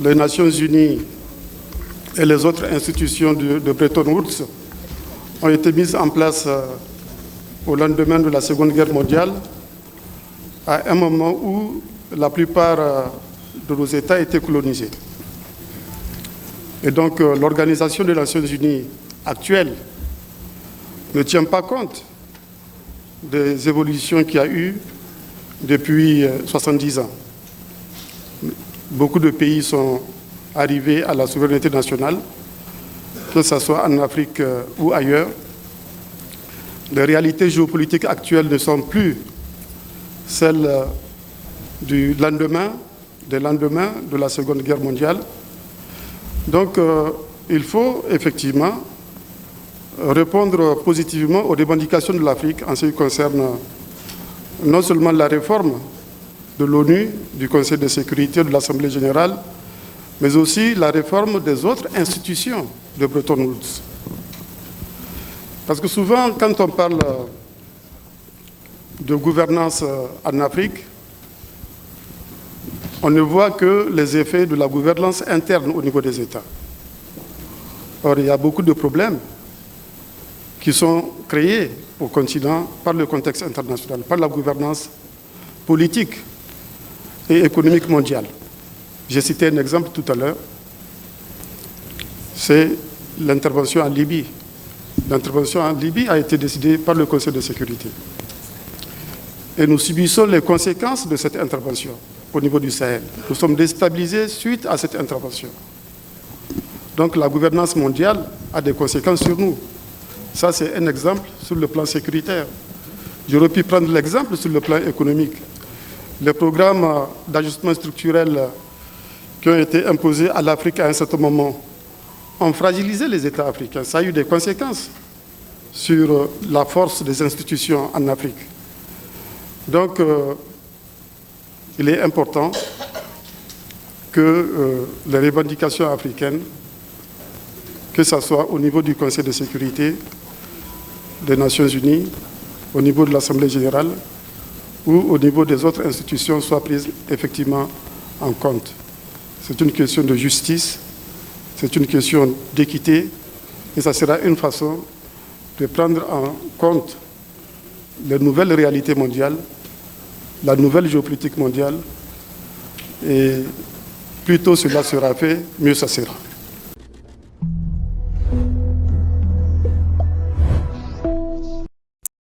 les Nations Unies et les autres institutions de Bretton Woods ont été mises en place au lendemain de la Seconde Guerre mondiale, à un moment où la plupart de nos États étaient colonisés. Et donc l'Organisation des Nations Unies actuelle ne tient pas compte des évolutions qu'il y a eu depuis 70 ans. Beaucoup de pays sont arrivés à la souveraineté nationale, que ce soit en Afrique ou ailleurs. Les réalités géopolitiques actuelles ne sont plus celles des lendemains de la Seconde Guerre mondiale. Donc, il faut effectivement répondre positivement aux revendications de l'Afrique en ce qui concerne non seulement la réforme de l'ONU, du Conseil de sécurité, de l'Assemblée générale, mais aussi la réforme des autres institutions de Bretton Woods. Parce que souvent, quand on parle de gouvernance en Afrique, on ne voit que les effets de la gouvernance interne au niveau des États. Or, il y a beaucoup de problèmes qui sont créés au continent par le contexte international, par la gouvernance politique et économique mondiale. J'ai cité un exemple tout à l'heure, c'est l'intervention en Libye. L'intervention en Libye a été décidée par le Conseil de sécurité. Et nous subissons les conséquences de cette intervention au niveau du Sahel. Nous sommes déstabilisés suite à cette intervention. Donc la gouvernance mondiale a des conséquences sur nous. Ça, c'est un exemple sur le plan sécuritaire. J'aurais pu prendre l'exemple sur le plan économique. Les programmes d'ajustement structurel qui ont été imposés à l'Afrique à un certain moment ont fragilisé les États africains. Ça a eu des conséquences sur la force des institutions en Afrique. Donc, il est important que les revendications africaines, que ce soit au niveau du Conseil de sécurité des Nations Unies, au niveau de l'Assemblée générale ou au niveau des autres institutions, soient prises effectivement en compte. C'est une question de justice, c'est une question d'équité, et ça sera une façon de prendre en compte les nouvelles réalités mondiales, la nouvelle géopolitique mondiale, et plus tôt cela sera fait, mieux ça sera.